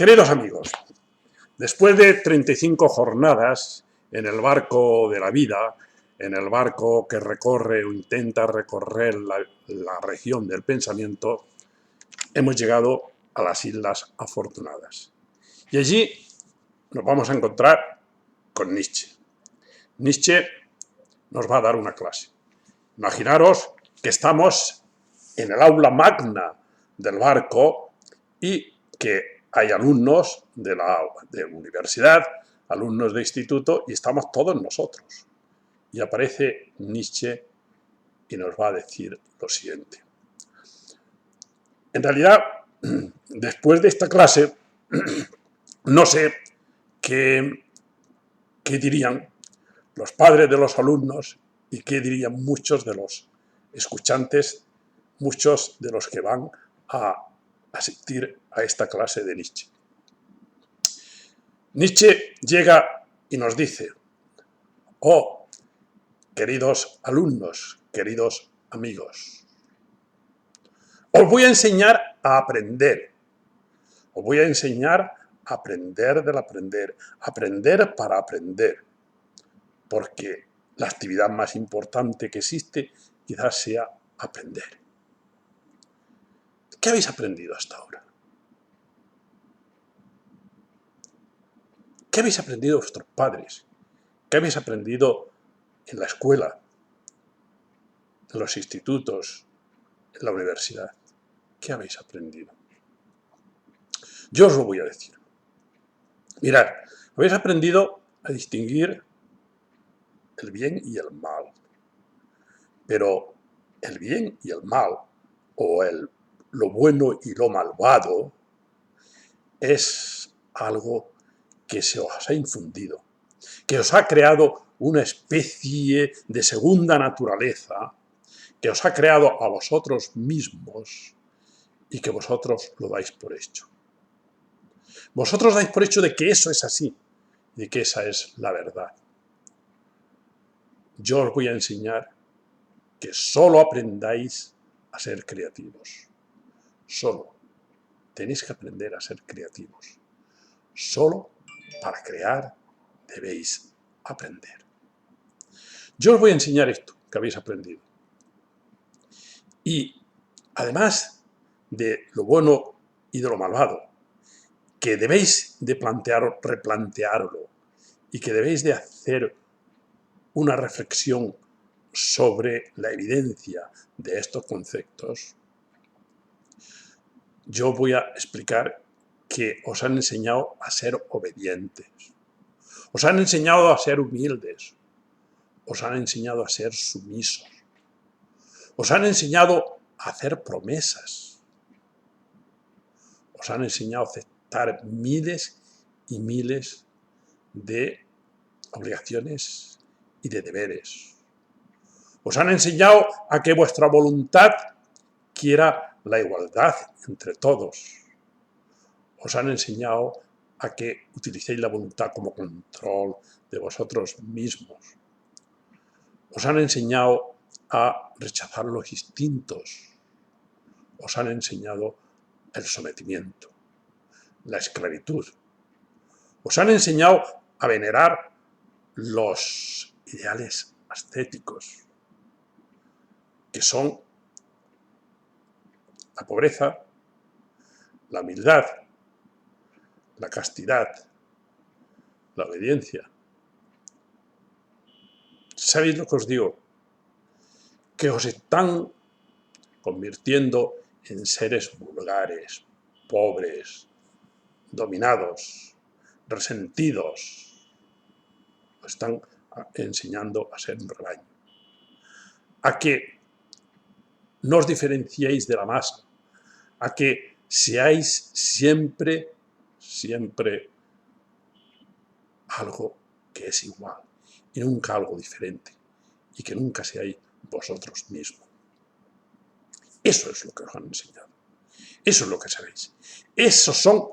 Queridos amigos, después de 35 jornadas en el barco de la vida, en el barco que recorre o intenta recorrer la región del pensamiento, hemos llegado a las Islas Afortunadas. Y allí nos vamos a encontrar con Nietzsche. Nietzsche nos va a dar una clase. Imaginaros que estamos en el aula magna del barco y que hay alumnos de universidad, alumnos de instituto, y estamos todos nosotros. Y aparece Nietzsche y nos va a decir lo siguiente. En realidad, después de esta clase, no sé qué dirían los padres de los alumnos y qué dirían muchos de los escuchantes, muchos de los que van a asistir a esta clase de Nietzsche. Nietzsche llega y nos dice: oh, queridos alumnos, queridos amigos, os voy a enseñar a aprender. Os voy a enseñar a aprender del aprender, aprender para aprender, porque la actividad más importante que existe quizás sea aprender. ¿Qué habéis aprendido hasta ahora? ¿Qué habéis aprendido de vuestros padres? ¿Qué habéis aprendido en la escuela, en los institutos, en la universidad? ¿Qué habéis aprendido? Yo os lo voy a decir. Mirad, habéis aprendido a distinguir el bien y el mal. Pero el bien y el mal, o lo bueno y lo malvado, es algo que se os ha infundido, que os ha creado una especie de segunda naturaleza, que os ha creado a vosotros mismos y que vosotros lo dais por hecho. Vosotros dais por hecho de que eso es así, de que esa es la verdad. Yo os voy a enseñar que solo aprendáis a ser creativos. Solo tenéis que aprender a ser creativos. Solo para crear debéis aprender. Yo os voy a enseñar esto que habéis aprendido. Y además de lo bueno y de lo malvado, que debéis de replantearlo y que debéis de hacer una reflexión sobre la evidencia de estos conceptos, yo voy a explicar que os han enseñado a ser obedientes, os han enseñado a ser humildes, os han enseñado a ser sumisos, os han enseñado a hacer promesas, os han enseñado a aceptar miles y miles de obligaciones y de deberes. Os han enseñado a que vuestra voluntad quiera la igualdad entre todos. Os han enseñado a que utilicéis la voluntad como control de vosotros mismos. Os han enseñado a rechazar los instintos. Os han enseñado el sometimiento, la esclavitud. Os han enseñado a venerar los ideales ascéticos, que son la pobreza, la humildad, la castidad, la obediencia. ¿Sabéis lo que os digo? Que os están convirtiendo en seres vulgares, pobres, dominados, resentidos. Os están enseñando a ser un rebaño, a que no os diferenciéis de la masa, a que seáis siempre algo que es igual y nunca algo diferente, y que nunca seáis vosotros mismos. Eso es lo que os han enseñado. Eso es lo que sabéis. Esos son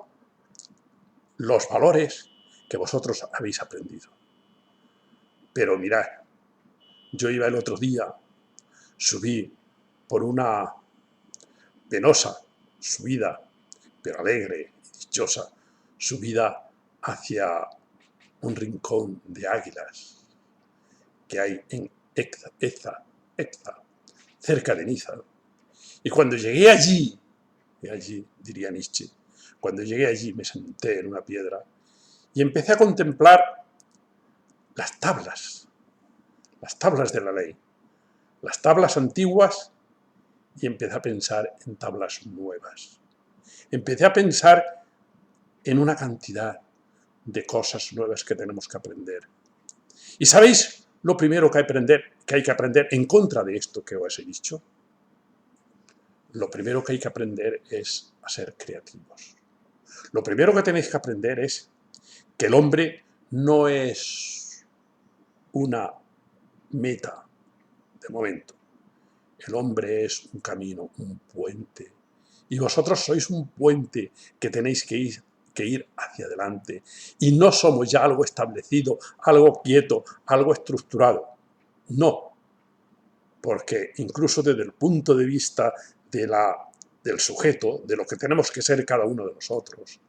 los valores que vosotros habéis aprendido. Pero mirad, yo iba el otro día, subí por una penosa subida, pero alegre y dichosa, su vida hacia un rincón de águilas que hay en Eza, cerca de Niza. Y cuando llegué allí, diría Nietzsche, cuando llegué allí me senté en una piedra y empecé a contemplar las tablas de la ley, las tablas antiguas, y empecé a pensar en tablas nuevas. Empecé a pensar en una cantidad de cosas nuevas que tenemos que aprender. ¿Y sabéis lo primero que hay que aprender en contra de esto que os he dicho? Lo primero que hay que aprender es a ser creativos. Lo primero que tenéis que aprender es que el hombre no es una meta de momento. El hombre es un camino, un puente. Y vosotros sois un puente que tenéis que ir hacia adelante. Y no somos ya algo establecido, algo quieto, algo estructurado. No. Porque incluso desde el punto de vista del sujeto, de lo que tenemos que ser cada uno de nosotros,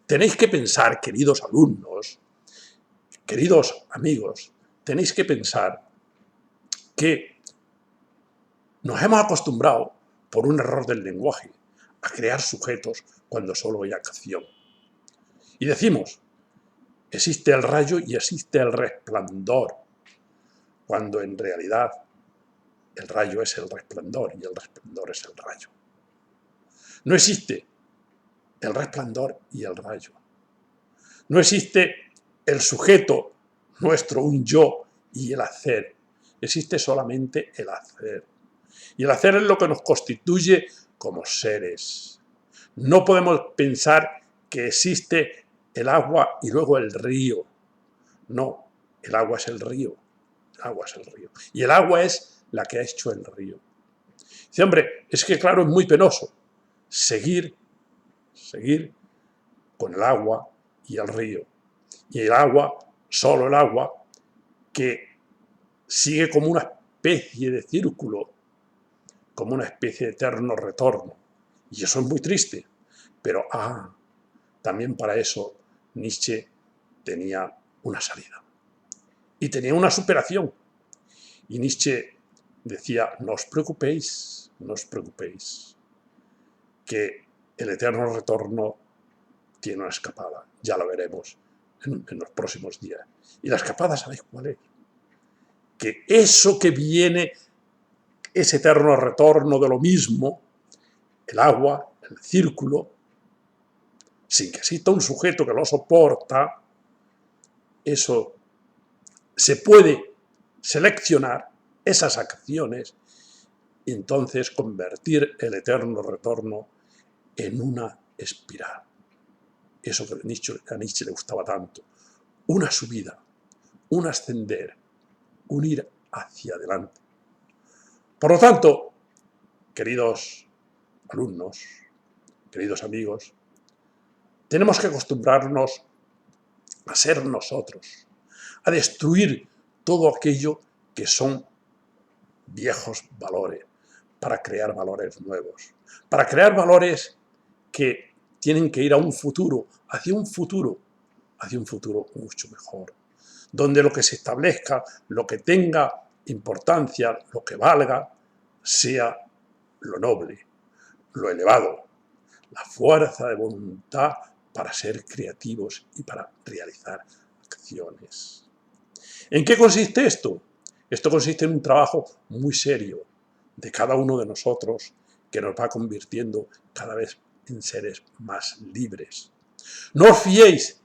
tenéis que pensar, queridos alumnos, queridos amigos, tenéis que pensar que nos hemos acostumbrado, por un error del lenguaje, a crear sujetos cuando solo hay acción. Y decimos, existe el rayo y existe el resplandor, cuando en realidad el rayo es el resplandor y el resplandor es el rayo. No existe el resplandor y el rayo. No existe el sujeto nuestro, un yo, y el hacer. Existe solamente el hacer. Y el hacer es lo que nos constituye como seres. No podemos pensar que existe el agua y luego el río. No, el agua es el río. El agua es el río. Y el agua es la que ha hecho el río. Dice, hombre, es que claro, es muy penoso seguir con el agua y el río. Y el agua, solo el agua, que sigue como una especie de círculo, como una especie de eterno retorno. Y eso es muy triste. Pero, también para eso Nietzsche tenía una salida. Y tenía una superación. Y Nietzsche decía, no os preocupéis, que el eterno retorno tiene una escapada. Ya lo veremos en los próximos días. Y la escapada, ¿sabéis cuál es? Que eso que viene, ese eterno retorno de lo mismo, el agua, el círculo, sin que exista un sujeto que lo soporta, eso se puede seleccionar, esas acciones, y entonces convertir el eterno retorno en una espiral. Eso que a Nietzsche le gustaba tanto. Una subida, un ascender, un ir hacia adelante. Por lo tanto, queridos alumnos, queridos amigos, tenemos que acostumbrarnos a ser nosotros, a destruir todo aquello que son viejos valores, para crear valores nuevos, para crear valores que tienen que ir a un futuro, hacia un futuro mucho mejor, donde lo que se establezca, lo que tenga importancia, lo que valga, sea lo noble, lo elevado, la fuerza de voluntad para ser creativos y para realizar acciones. ¿En qué consiste esto? Esto consiste en un trabajo muy serio de cada uno de nosotros que nos va convirtiendo cada vez en seres más libres. No os fiéis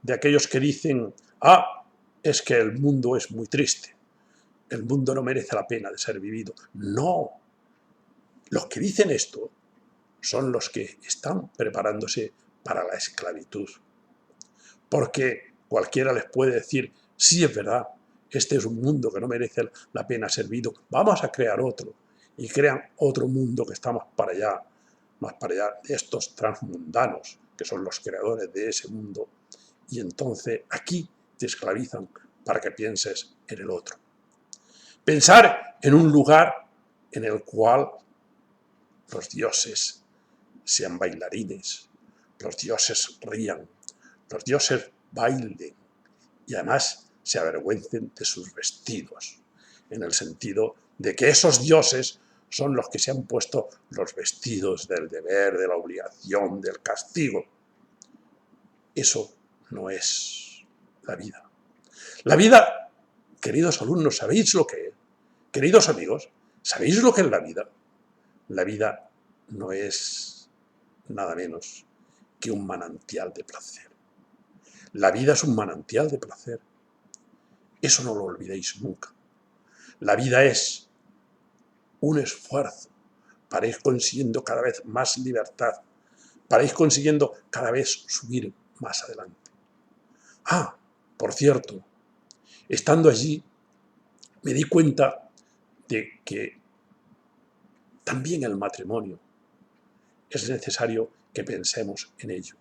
de aquellos que dicen, es que el mundo es muy triste, el mundo no merece la pena de ser vivido. No, los que dicen esto son los que están preparándose para la esclavitud. Porque cualquiera les puede decir, sí, es verdad, este es un mundo que no merece la pena ser vivido, vamos a crear otro. Y crean otro mundo que está más para allá de estos transmundanos, que son los creadores de ese mundo. Y entonces aquí te esclavizan para que pienses en el otro. Pensar en un lugar en el cual los dioses sean bailarines, los dioses rían, los dioses bailen y además se avergüencen de sus vestidos, en el sentido de que esos dioses son los que se han puesto los vestidos del deber, de la obligación, del castigo. Eso no es la vida. La vida, queridos alumnos, ¿sabéis lo que es? Queridos amigos, ¿sabéis lo que es la vida? La vida no es nada menos que un manantial de placer. La vida es un manantial de placer. Eso no lo olvidéis nunca. La vida es un esfuerzo para ir consiguiendo cada vez más libertad, para ir consiguiendo cada vez subir más adelante. Ah, por cierto, estando allí me di cuenta de que también el matrimonio es necesario que pensemos en ello.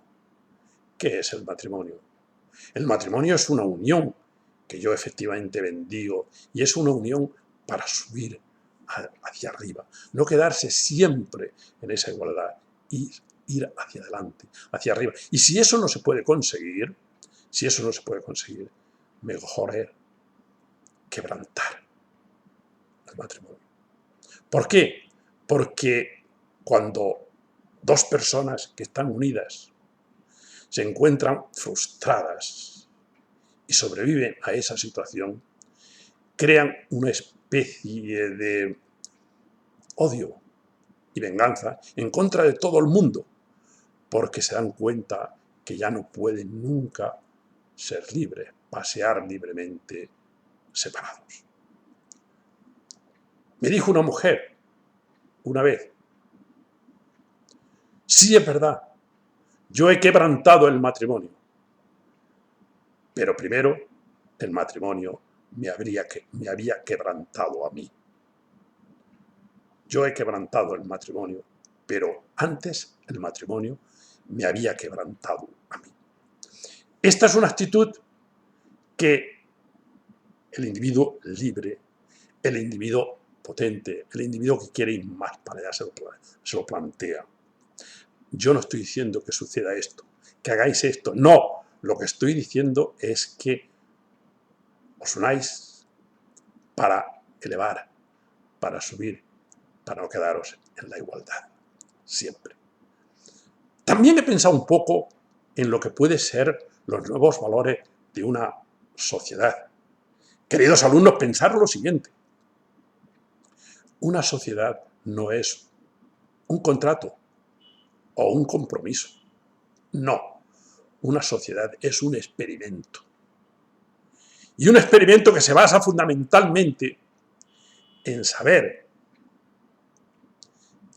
¿Qué es el matrimonio? El matrimonio es una unión que yo efectivamente bendigo y es una unión para subir hacia arriba, no quedarse siempre en esa igualdad y ir hacia adelante, hacia arriba. Y si eso no se puede conseguir, mejor es quebrantar el matrimonio. ¿Por qué? Porque cuando dos personas que están unidas se encuentran frustradas y sobreviven a esa situación, crean una especie de odio y venganza en contra de todo el mundo, porque se dan cuenta que ya no pueden nunca ser libres, pasear libremente separados. Me dijo una mujer una vez: sí, es verdad, yo he quebrantado el matrimonio, pero primero el matrimonio me había quebrantado a mí. Yo he quebrantado el matrimonio, pero antes el matrimonio me había quebrantado a mí. Esta es una actitud que el individuo libre, el individuo potente, el individuo que quiere ir más para allá se lo plantea. Yo no estoy diciendo que suceda esto, que hagáis esto. No, lo que estoy diciendo es que os unáis para elevar, para subir, para no quedaros en la igualdad, siempre. También he pensado un poco en lo que pueden ser los nuevos valores de una sociedad. Queridos alumnos, pensar lo siguiente: una sociedad no es un contrato o un compromiso. No, una sociedad es un experimento. Y un experimento que se basa fundamentalmente en saber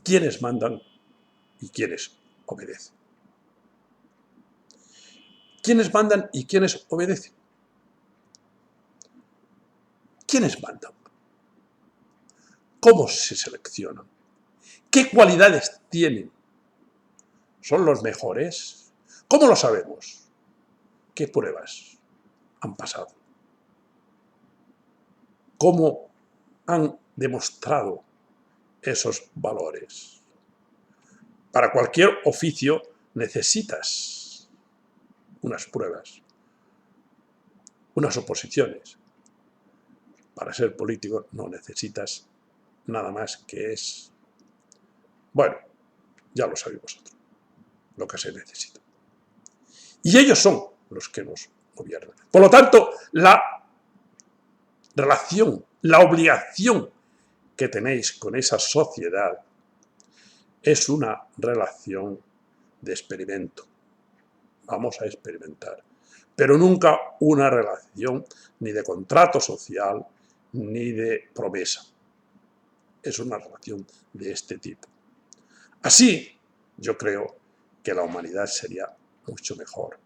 quiénes mandan y quiénes obedecen. ¿Quiénes mandan y quiénes obedecen? ¿Quiénes mandan? ¿Cómo se seleccionan? ¿Qué cualidades tienen? ¿Son los mejores? ¿Cómo lo sabemos? ¿Qué pruebas han pasado? ¿Cómo han demostrado esos valores? Para cualquier oficio necesitas unas pruebas, unas oposiciones. Para ser político no necesitas nada más que es, bueno, ya lo sabéis vosotros, lo que se necesita. Y ellos son los que nos gobiernan. Por lo tanto, la relación, la obligación que tenéis con esa sociedad es una relación de experimento. Vamos a experimentar, pero nunca una relación ni de contrato social ni de promesa. Es una relación de este tipo. Así, yo creo que la humanidad sería mucho mejor.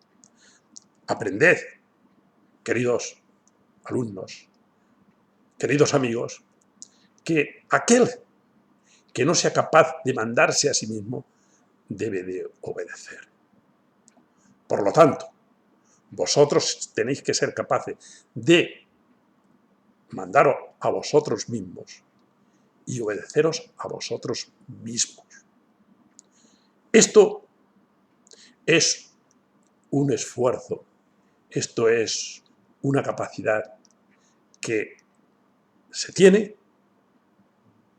Aprended, queridos alumnos, queridos amigos, que aquel que no sea capaz de mandarse a sí mismo debe de obedecer. Por lo tanto, vosotros tenéis que ser capaces de mandaros a vosotros mismos y obedeceros a vosotros mismos. Esto es un esfuerzo, esto es una capacidad que se tiene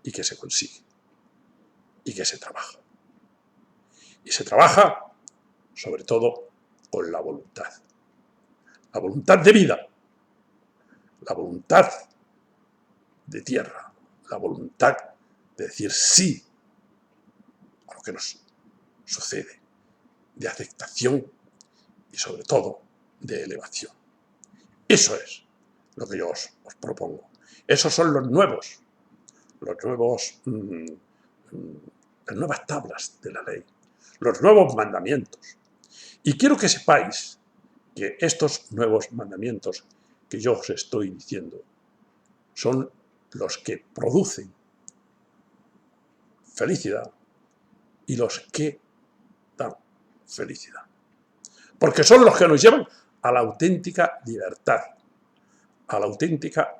y que se consigue y que se trabaja. Y se trabaja sobre todo con la voluntad de vida, la voluntad de tierra, la voluntad de decir sí a lo que nos sucede, de aceptación y sobre todo de elevación. Eso es lo que yo os propongo. Esos son las nuevas tablas de la ley, los nuevos mandamientos. Y quiero que sepáis que estos nuevos mandamientos que yo os estoy diciendo son los que producen felicidad y los que dan felicidad. Porque son los que nos llevan a la auténtica libertad, a la auténtica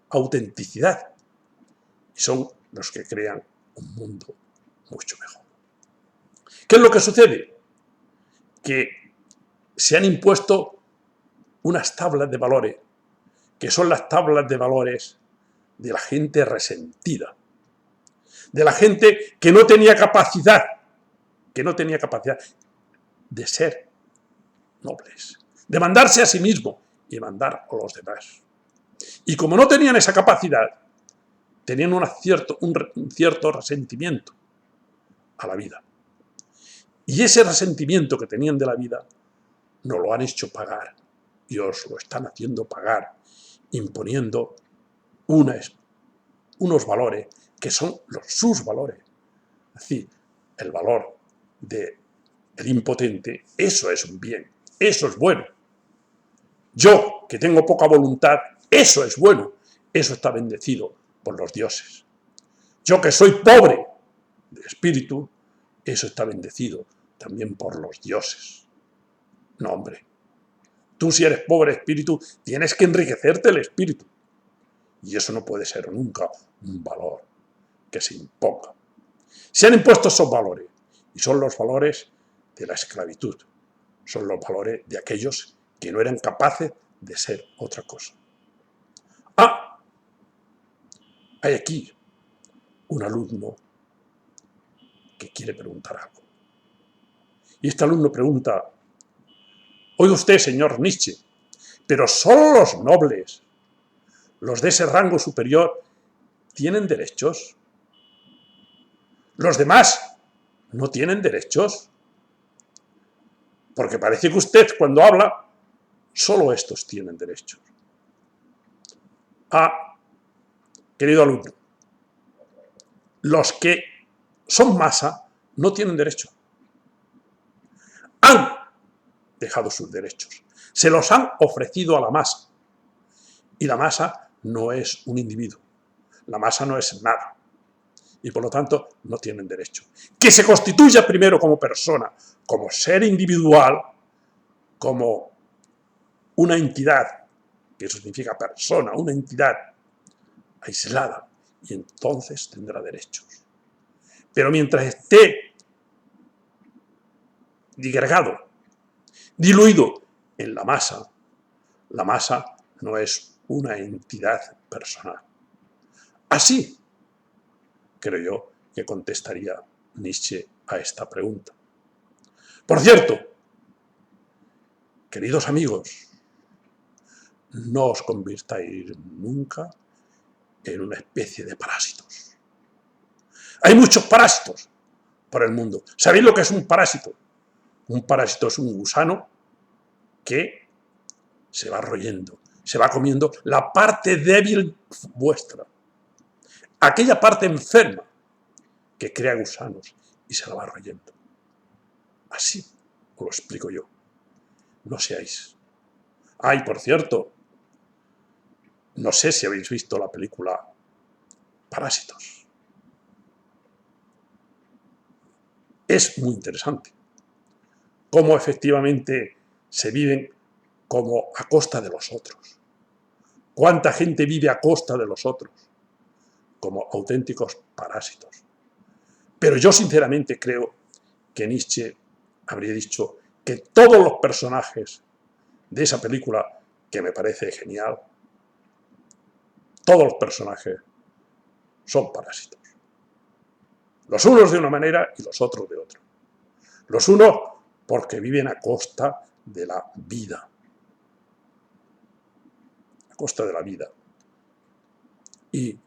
autenticidad. Y son los que crean un mundo mucho mejor. ¿Qué es lo que sucede? Que se han impuesto unas tablas de valores, que son las tablas de valores de la gente resentida, de la gente que no tenía capacidad de ser nobles, de mandarse a sí mismo y mandar a los demás. Y como no tenían esa capacidad, tenían un cierto resentimiento a la vida. Y ese resentimiento que tenían de la vida nos lo han hecho pagar y os lo están haciendo pagar, imponiendo unos valores que son sus valores. Es decir, el valor del impotente, eso es un bien, eso es bueno. Yo, que tengo poca voluntad, eso es bueno, eso está bendecido por los dioses. Yo, que soy pobre de espíritu, eso está bendecido también por los dioses. No, hombre. Tú, si eres pobre de espíritu, tienes que enriquecerte el espíritu. Y eso no puede ser nunca un valor que se imponga. Se han impuesto esos valores, y son los valores de la esclavitud. Son los valores de aquellos que no eran capaces de ser otra cosa. Hay aquí un alumno que quiere preguntar algo. Y este alumno pregunta: oiga usted, señor Nietzsche, pero solo los nobles, los de ese rango superior, ¿tienen derechos? ¿Los demás no tienen derechos? Porque parece que usted, cuando habla, solo estos tienen derechos. Querido alumno, los que son masa no tienen derecho. Han dejado sus derechos. Se los han ofrecido a la masa. Y la masa no es un individuo. La masa no es nada. Y por lo tanto no tienen derecho. Que se constituya primero como persona, como ser individual, como una entidad, que eso significa persona, una entidad aislada, y entonces tendrá derechos. Pero mientras esté digregado, diluido en la masa no es una entidad personal. Así creo yo que contestaría Nietzsche a esta pregunta. Por cierto, queridos amigos, no os convirtáis nunca en una especie de parásitos. Hay muchos parásitos por el mundo. ¿Sabéis lo que es un parásito? Un parásito es un gusano que se va royendo, se va comiendo la parte débil vuestra, aquella parte enferma que crea gusanos y se la va royendo. Así os lo explico yo. No seáis. Por cierto, no sé si habéis visto la película Parásitos. Es muy interesante cómo efectivamente se viven como a costa de los otros. ¿Cuánta gente vive a costa de los otros? Como auténticos parásitos. Pero yo sinceramente creo que Nietzsche habría dicho que todos los personajes de esa película, que me parece genial, todos los personajes son parásitos. Los unos de una manera y los otros de otra. Los unos porque viven a costa de la vida. A costa de la vida. Y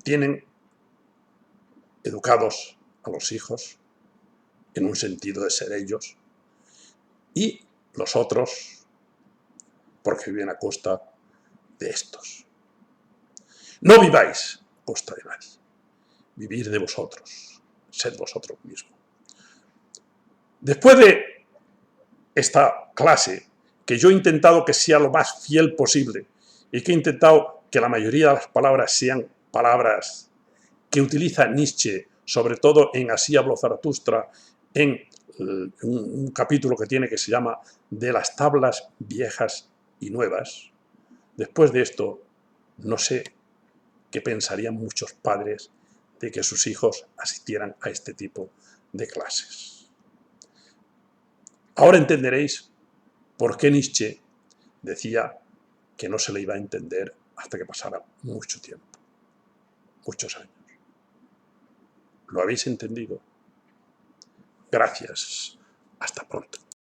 tienen educados a los hijos en un sentido de ser ellos. Y los otros porque viven a costa de estos. No viváis a costa de nadie. Vivir de vosotros. Sed vosotros mismos. Después de esta clase, que yo he intentado que sea lo más fiel posible y que he intentado que la mayoría de las palabras sean palabras que utiliza Nietzsche, sobre todo en Así habló Zaratustra, en un capítulo que tiene que se llama De las tablas viejas y nuevas. Después de esto, no sé qué pensarían muchos padres de que sus hijos asistieran a este tipo de clases. Ahora entenderéis por qué Nietzsche decía que no se le iba a entender hasta que pasara mucho tiempo, muchos años. ¿Lo habéis entendido? Gracias. Hasta pronto.